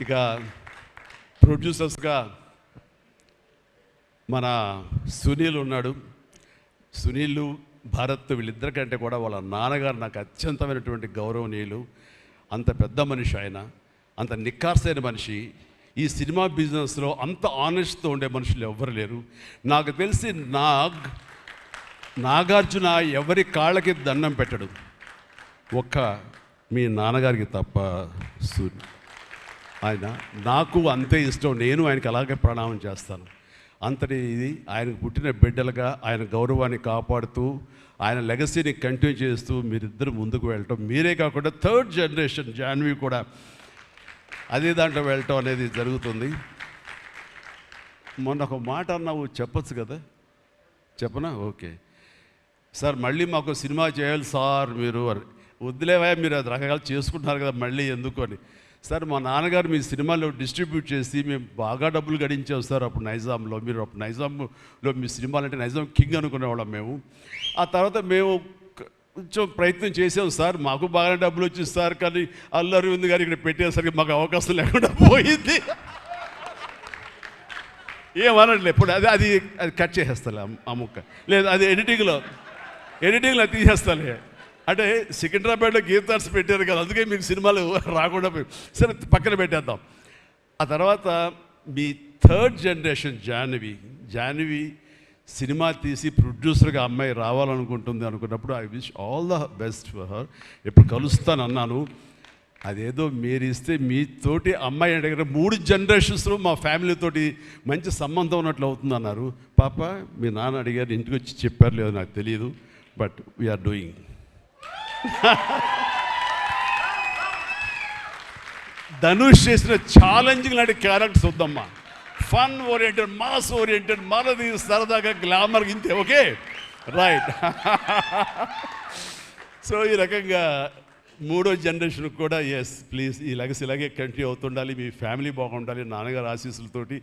ఇక ప్రొడ్యూసర్స్గా మన సునీల్ ఉన్నాడు. సునీల్, భారత్ వీళ్ళిద్దరికంటే కూడా వాళ్ళ నాన్నగారు నాకు అత్యంతమైనటువంటి గౌరవనీయులు. అంత పెద్ద మనిషి ఆయన, అంత నిక్కార్సైన మనిషి. ఈ సినిమా బిజినెస్లో అంత ఆనెస్ట్తో ఉండే మనుషులు ఎవ్వరు లేరు. నాకు తెలిసి నాగార్జున ఎవరి కాళ్ళకి దండం పెట్టడు, ఒక్క మీ నాన్నగారికి తప్ప. ఆయన నాకు అంతే ఇష్టం, నేను ఆయనకి అలాగే ప్రణామం చేస్తాను. అంతటి ఇది ఆయనకు పుట్టిన బిడ్డలుగా ఆయన గౌరవాన్ని కాపాడుతూ ఆయన లెగసీని కంటిన్యూ చేస్తూ మీరిద్దరు ముందుకు వెళ్ళటం, మీరే కాకుండా థర్డ్ జనరేషన్ జాన్వి కూడా అదే దాంట్లో వెళ్ళటం అనేది జరుగుతుంది. మొన్న ఒక మాట అన్నావు, చెప్పచ్చు కదా? చెప్పనా? ఓకే సార్, మళ్ళీ మాకు సినిమా చేయాలి సార్ మీరు. వద్దులేవా, మీరు అది రకరకాలు చేసుకుంటున్నారు కదా, మళ్ళీ ఎందుకు అని. సార్, మా నాన్నగారు మీ సినిమాలో డిస్ట్రిబ్యూట్ చేసి మేము బాగా డబ్బులు గడించాం సార్ అప్పుడు నైజాంలో. మీరు అప్పుడు నైజాంలో మీ సినిమాలు అంటే నైజాం కింగ్ అనుకునేవాళ్ళం మేము. ఆ తర్వాత మేము కొంచెం ప్రయత్నం చేసాం సార్, మాకు బాగానే డబ్బులు వచ్చింది సార్, కానీ అల్లు అరవింద్ గారు ఇక్కడ పెట్టేసరికి మాకు అవకాశం లేకుండా పోయింది. ఏమనట్లే ఇప్పుడు అది కట్ చేసేస్తాలే ఆ ముక్క, లేదు అది ఎడిటింగ్లో తీసేస్తాలే. అంటే సికింద్రాబాద్లో గీతార్స్ పెట్టారు కదా, అందుకే మీకు సినిమాలు రాకుండా పోయి, సరే పక్కన పెట్టేద్దాం. ఆ తర్వాత మీ థర్డ్ జనరేషన్ జాహ్నవి సినిమా తీసి ప్రొడ్యూసర్గా అమ్మాయి రావాలనుకుంటుంది అనుకున్నప్పుడు I wish all the best for her. ఎప్పుడు కలుస్తాను అన్నాను, అదేదో మీరు ఇస్తే మీతోటి అమ్మాయి అంటే 3 జనరేషన్స్లో మా ఫ్యామిలీతోటి మంచి సంబంధం ఉన్నట్లు అవుతుంది అన్నారు. పాప, మీ నాన్న అడిగారు, ఇంటికి వచ్చి చెప్పారు లేదో నాకు తెలియదు, బట్ వీఆర్ డూయింగ్. ధనుష్ చేసిన ఛాలెంజింగ్ లాంటి క్యారెక్టర్స్ వద్దమ్మా, ఫన్ ఓరియంటెడ్, మాస్ ఓరియంటెడ్, మనది సరదాగా గ్లామర్ ఇంతే. Okay, right. సో ఈ రకంగా 3వ జనరేషన్ కూడా ఎస్ ప్లీజ్ ఈ లెగసీ ఇలాగే కంటిన్యూ అవుతుండాలి, మీ ఫ్యామిలీ బాగుండాలి, నాన్నగారు ఆశీస్సులతోటి.